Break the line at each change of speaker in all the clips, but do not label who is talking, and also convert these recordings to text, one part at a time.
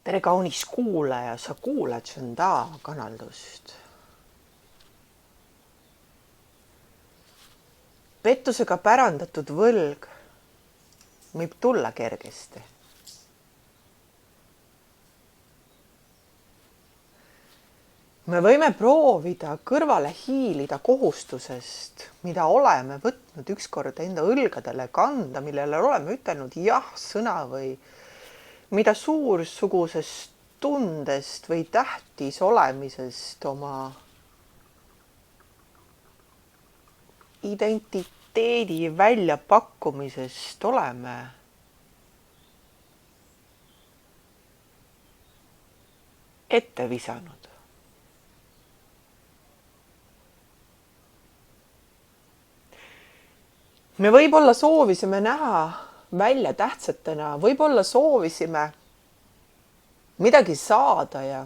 tere, kaunis kuulaja, sa kuulad Žanda kanaldust. Pettusega pärandatud võlg võib tulla kergesti. Me võime proovida kõrvale hiilida kohustusest, mida oleme võtnud ükskord enda õlgadele kanda, millele oleme ütelnud jah sõna või mida suursugusest tundest või tähtis olemisest oma identiteedi väljapakkumisest oleme ette visanud. Me võib-olla soovisime näha välja tähtsatena, võib-olla soovisime midagi saada ja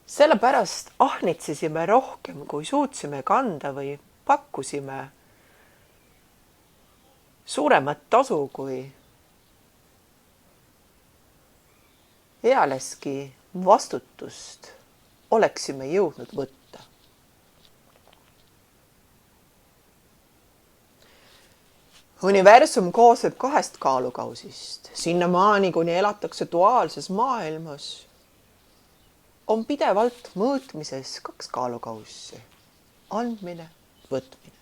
sellepärast ahnitsesime rohkem, kui suutsime kanda või pakkusime suuremat tasu, kui ealeski vastutust oleksime jõudnud võtta. Universum koosneb kahest kaalukausist. Sinnamaani, kuni elatakse duaalses maailmas, on pidevalt mõõtmises kaks kaalukaussi. Andmine, võtmine.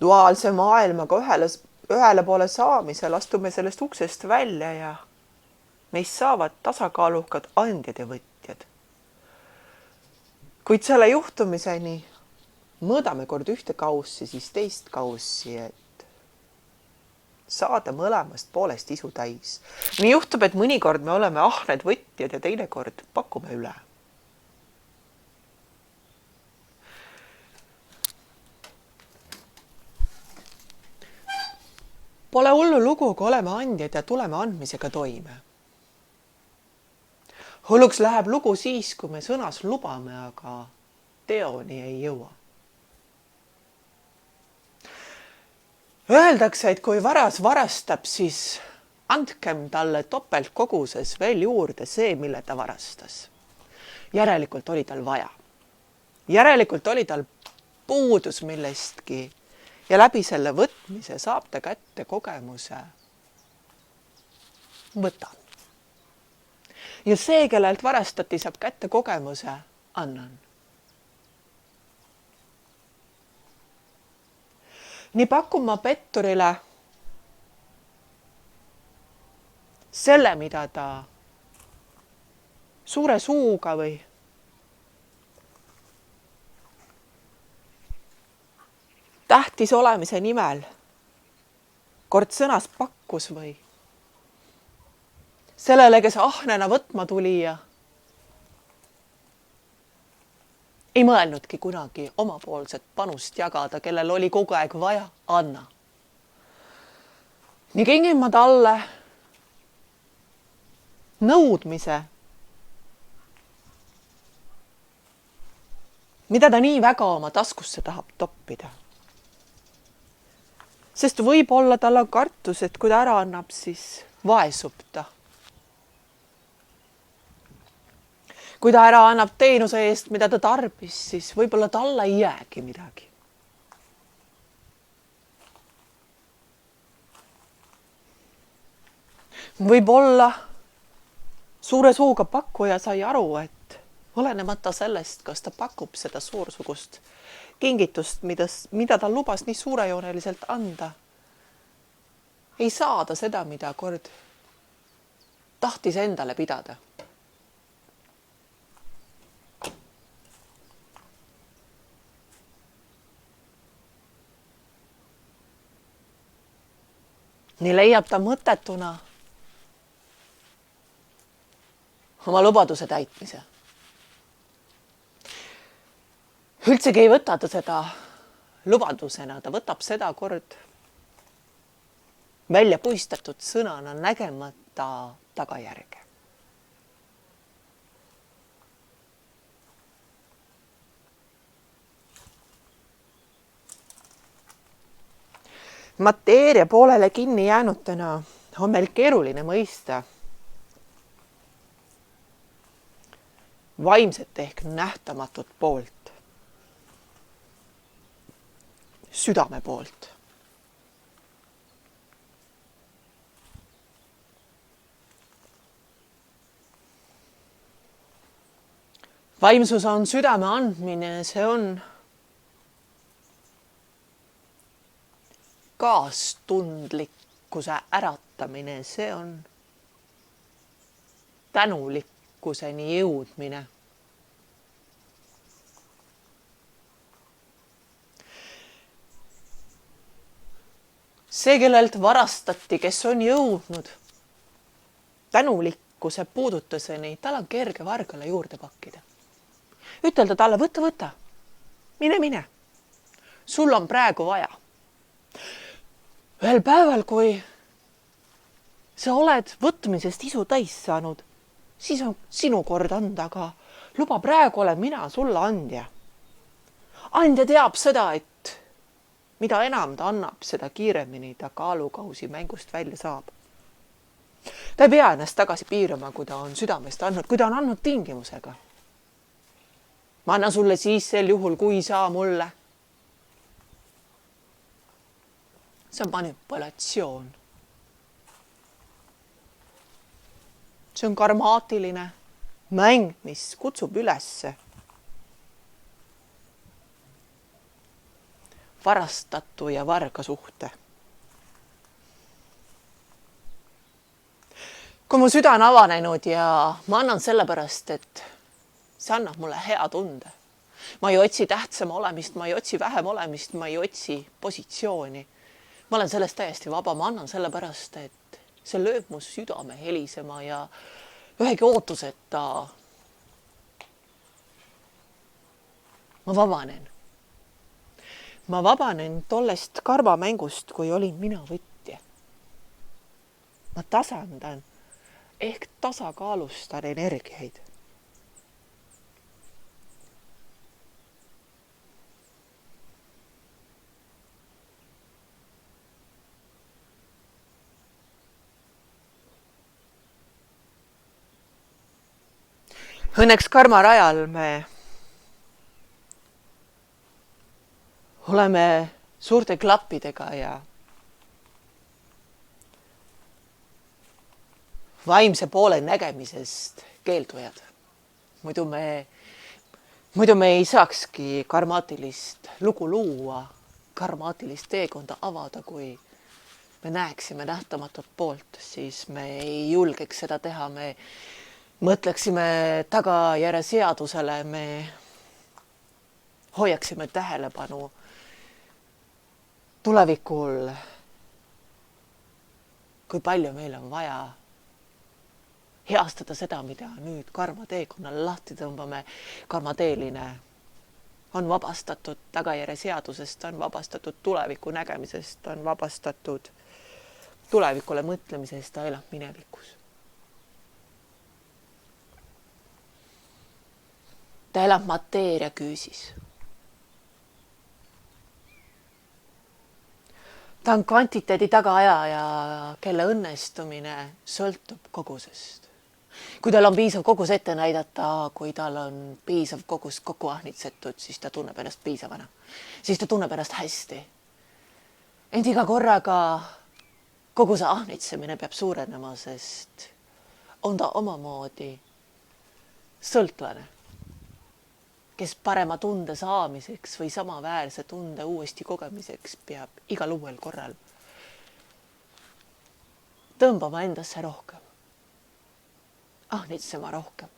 Duaalse maailmaga ühele poole saamisel astume sellest uksest välja ja meist saavad tasakaalukad andjad ja võtjad. Kuid selle juhtumiseni mõõdame kord ühte kaussi, siis teist kaussi, et saada mõlemast poolest isu täis. Nii juhtub, et mõnikord me oleme ahned võtjad ja teinekord pakume üle. Pole hullu lugu, kui oleme andjad ja tuleme andmisega toime. Hulluks läheb lugu siis, kui me sõnas lubame, aga teoni ei jõua. Öeldakse, et kui varas varastab, siis andkem talle topeltkoguses veel juurde see, mille ta varastas. Järelikult oli tal vaja. Järelikult oli tal puudus millestki ja läbi selle võtmise saab ta kätte kogemuse. Võtan. Ja see, kellelt varastati, saab kätte kogemuse. Annan. Nii pakun ma petturile selle, mida ta suure suuga või tähtis olemise nimel kord sõnas pakkus või sellele, kes ahnena võtma tuli ja ei mõelnudki kunagi omapoolset panust jagada, kellel oli kogu aeg vaja, anna. Nii kingin ma talle nõudmise, mida ta nii väga oma taskusse tahab toppida. Sest võib-olla tal on kartus, et kui ta ära annab, siis vaesub ta. Kui ta ära annab teenuse eest, mida ta tarbis, siis võib-olla talle ei jäägi midagi. Võib-olla suure suuga pakkuja sai aru, et olenemata sellest, kas ta pakub seda suursugust kingitust, mida ta lubas nii suurejooneliselt anda, ei saada seda, mida kord tahtis endale pidada. Nii leiab ta mõttetuna oma lubaduse täitmise. Üldsegi ei võta ta seda lubadusena, ta võtab seda kord välja puistatud sõnana nägemata tagajärge. Mateeria poolele kinni jäänutena on meil keeruline mõista vaimset ehk nähtamatut poolt, südame poolt. Vaimsus on südame andmine, see on kaastundlikkuse äratamine, see on tänulikkuseni jõudmine. See, kellelt varastati, kes on jõudnud tänulikkuse puudutuseni, tal on kerge vargale juurde pakkida. Ütelda talle, võta, mine. Sul on praegu vaja. Ühel päeval, kui sa oled võtmisest isu täis saanud, siis on sinu kord anda, aga luba, praegu olen mina sulle andja. Andja teab seda, et mida enam ta annab, seda kiiremini ta kaalukausi mängust välja saab. Ta ei pea ennast tagasi piirama, kui ta on südamest andnud, kui ta on andnud tingimusega. Ma annan sulle siis sel juhul, kui sa mulle. See on manipulatsioon. See on karmaatiline mäng, mis kutsub ülesse varastatu ja varga suhte. Kui mu süda on avanenud ja ma annan sellepärast, et see annab mulle hea tunde. Ma ei otsi tähtsama olemist, ma ei otsi vähem olemist, ma ei otsi positsiooni. Ma olen sellest täiesti vaba, ma annan sellepärast, et see lööb mu südame helisema ja ühegi ootuseta ma vabanen. Ma vabanen tollest karvamängust, kui olin mina võtja. Ma tasandan ehk tasakaalustan energiaid. Õnneks karmarajal me oleme suurte klappidega ja vaimse poole nägemisest keeldujad. Muidu me ei saakski karmaatilist lugu luua, karmaatilist teekonda avada, kui me näeksime nähtamatut poolt, siis me ei julgeks seda teha, me mõtleksime tagajärje seadusele, me hoiaksime tähelepanu tulevikul, kui palju meil on vaja heastada seda, mida nüüd karmateekonnal lahti tõmbame. Karmateeline on vabastatud tagajärje seadusest, on vabastatud tuleviku nägemisest, on vabastatud tulevikule mõtlemisest, ta elab minevikus. Ta elab mateeria küüsis. Ta on kvantiteedi tagaaja, kelle õnnestumine sõltub kogusest. Kui tal on piisav kogus ette näidata, kui tal on piisav kogus kokku ahnitsetud, siis ta tunneb ennast piisavana. Siis ta tunneb ennast hästi. Ent iga korraga koguse ahnitsemine peab suurenema, sest on ta omamoodi sõltlane, kes parema tunde saamiseks või samaväärse tunde uuesti kogemiseks peab igal uuel korral tõmbama endasse rohkem, ahnitsema rohkem.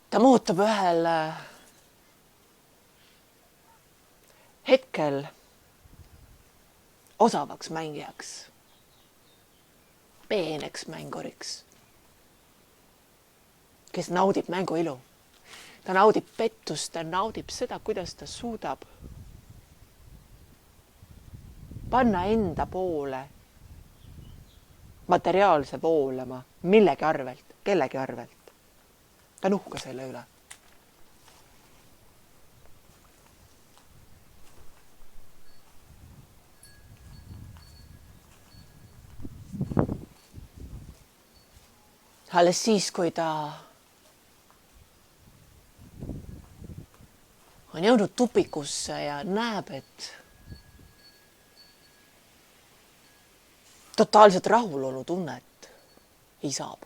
Ta muutub ühel hetkel osavaks mängijaks, peeneks mänguriks, kes naudib mängu ilu. Ta naudib pettust, ta naudib seda, kuidas ta suudab panna enda poole materiaalse voolama millegi arvelt, kellegi arvelt. Ta on uhke selle üle. Alles siis, kui ta on jõudnud tupikusse ja näeb, et totaalset rahulolu tunnet ei saabu.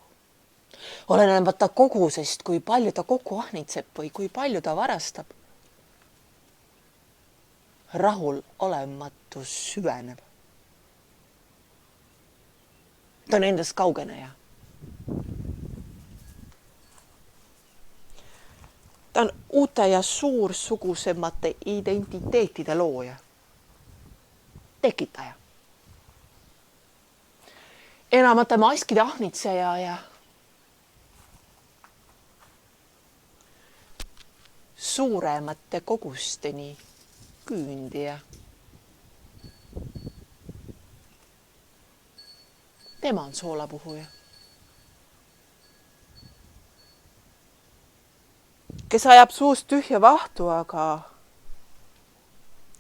Olenemata kogusest, kui palju ta kokku ahnitseb või kui palju ta varastab. Rahul olematus süveneb. Ta on endast kaugeneja. Ta on uute ja suursugusemate identiteetide looja. Tekitaja. Enamate maskide ahnitseja ja suuremate kogusteni küündija. Tema on soolapuhuja, kes ajab suust tühja vahtu, aga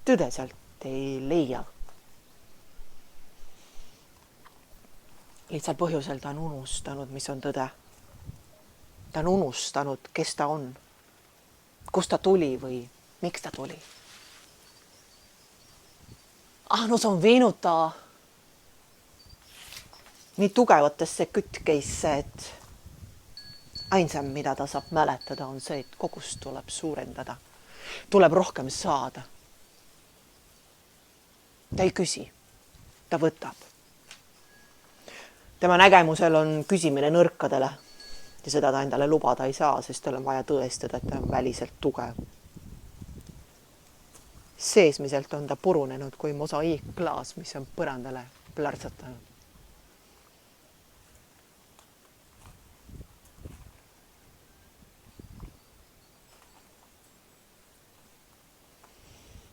tõde sealt ei leia. Lihtsalt põhjusel ta on unustanud, mis on tõde. Ta on unustanud, kes ta on, kust ta tuli või miks ta tuli. Ahnus on viinud ta nii tugevatesse kütkeisse, et ainsam, mida ta saab mäletada, on see, et kogust tuleb suurendada. Tuleb rohkem saada. Ta ei küsi, ta võtab. Tema nägemusel on küsimine nõrkadele ja seda ta endale lubada ei saa, sest tal on vaja tõestada, et ta on väliselt tugev. Seesmiselt on ta purunenud kui mosaiikklaas, mis on põrandale plärtsatanud.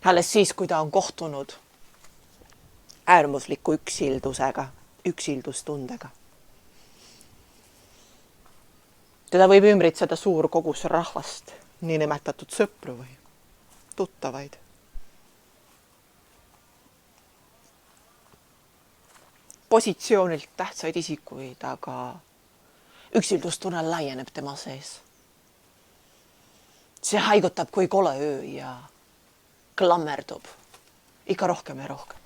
Alles siis, kui ta on kohtunud äärmusliku üksildustundega. Teda võib ümbritseda suur kogus rahvast, nii nimetatud sõpru või tuttavaid. Positsioonilt tähtsaid isikuid, aga üksildustunne laieneb tema sees. See haigutab kui kole öö ja klammerdub ikka rohkem ja rohkem.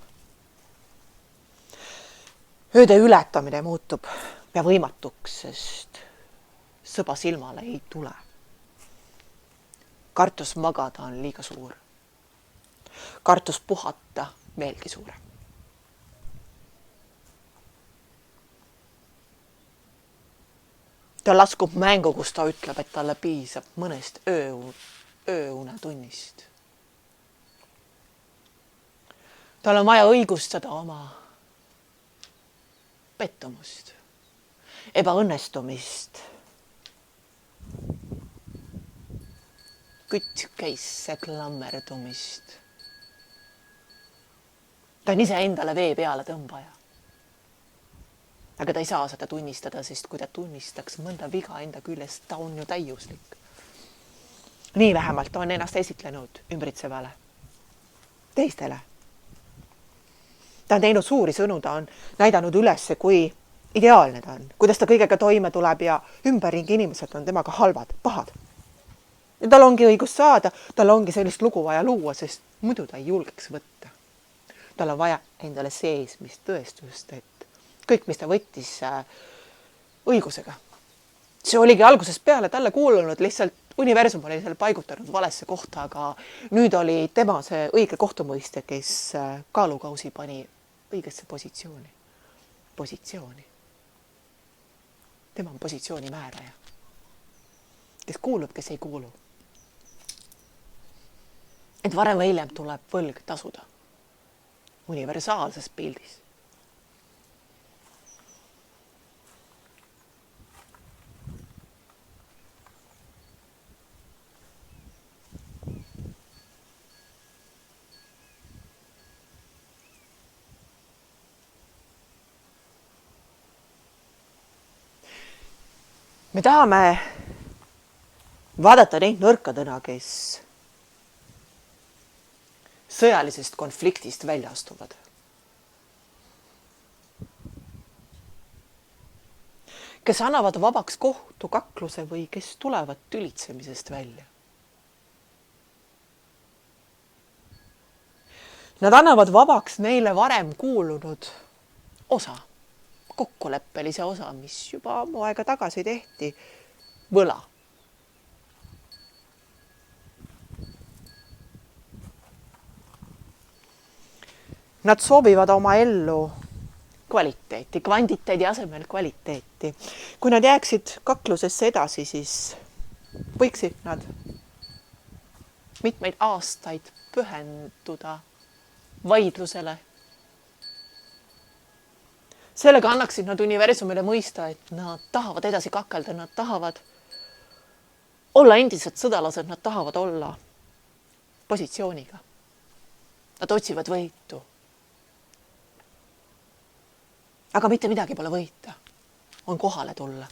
Ööde ületamine muutub pea võimatuks, sest sõba silmale ei tule. Kartus magada on liiga suur. Kartus puhata veelgi suurem. Ta laskub mängu, kus ta ütleb, et talle piisab mõnest ööunetunnist. Tal on vaja õigustada oma pettumust, ebaõnnestumist, kütkeisse klammerdumist. Ta on ise endale vee peale tõmbaja. Aga ta ei saa seda tunnistada, sest kui ta tunnistaks mõnda viga enda küljest, ta on ju täiuslik. Nii vähemalt on ennast esitlenud ümbritsevale, teistele. Ta on teinud suuri sõnu, ta on näidanud üles, kui ideaalne ta on, kuidas ta kõigega toime tuleb ja ümberringi inimesed on temaga halvad, pahad. Ja tal ongi õigus saada, tal ongi sellist lugu vaja luua, sest muidu ta ei julgeks võtta. Tal on vaja endale seesmist tõestust, et kõik, mis ta võttis õigusega. See oligi algusest peale talle kuulunud, lihtsalt universum oli selle paigutanud valesse kohta, aga nüüd oli tema see õige kohtumõistja, kes kaalukausi pani õigesse positsiooni. Tema on positsiooni määraja, kes kuulub, kes ei kuulu. Et varem või hiljem tuleb võlg tasuda universaalses pildis. Me tahame vaadata neid nõrkadena, kes sõjalisest konfliktist välja astuvad. kes annavad vabaks kohtukakluse või kes tulevad tülitsemisest välja. Nad annavad vabaks neile varem kuulunud osa, kokkuleppelise osa, mis juba ammu aega tagasi tehti, võla. Nad soovivad oma ellu kvaliteeti, kvantiteedi asemel kvaliteeti. Kui nad jääksid kaklusesse edasi, siis võiksid nad mitmeid aastaid pühenduda vaidlusele. Sellega annaksid nad universumile mõista, et nad tahavad edasi kakelda, nad tahavad olla endised sõdalased, nad tahavad olla positsiooniga. Nad otsivad võitu. Aga mitte midagi pole võita. On kohale tulla.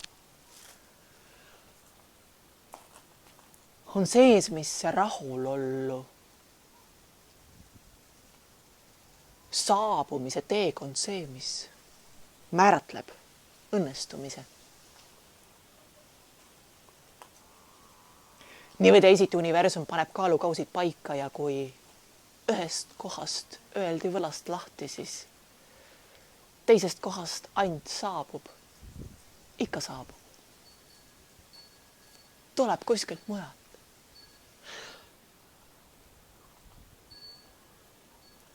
On seesmisse rahulollu. Saabumise teekond see, mis määratleb õnnestumise. Nii või teisiti universum paneb kaalukausid paika ja kui ühest kohast öeldi võlast lahti, siis teisest kohast ainult saabub. Ikka saabub. Tuleb kuskilt mujalt.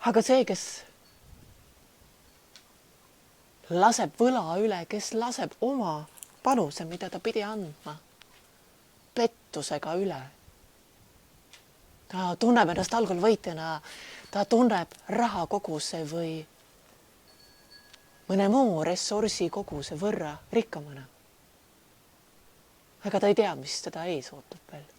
Aga see, kes laseb võla üle, kes laseb oma panuse, mida ta pidi andma, pettusega üle. Ta tunneb ennast algul võitjana, ta tunneb rahakoguse või mõne muu ressursi koguse võrra rikkamana. Aga ta ei tea, mis teda ees ootab veel.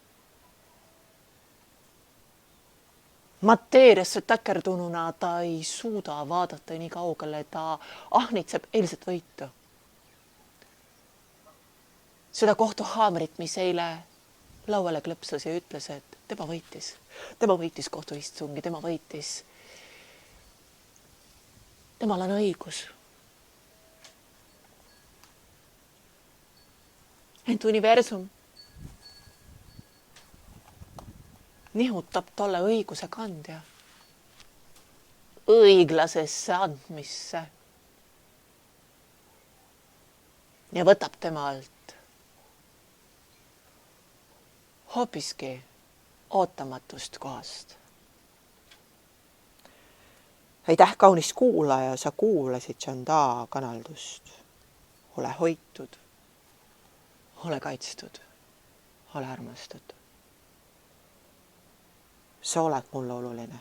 Mateeriasse täkerdununa ta ei suuda vaadata nii kaugele, ta ahnitseb eilset võitu. Seda kohtuhaamrit, mis eile lauale klõpsas ja ütles, et tema võitis. Tema võitis kohtuistungi, tema võitis. Temal on õigus. Ent universum nihutab tolle õiguse kandja õiglasesse andmisse ja võtab temalt hoopiski ootamatust kohast. Aitäh, kaunis kuulaja, sa kuulasid Chanda kanaldust. Ole hoitud, ole kaitstud, ole armastatud. Sa oled mulle oluline.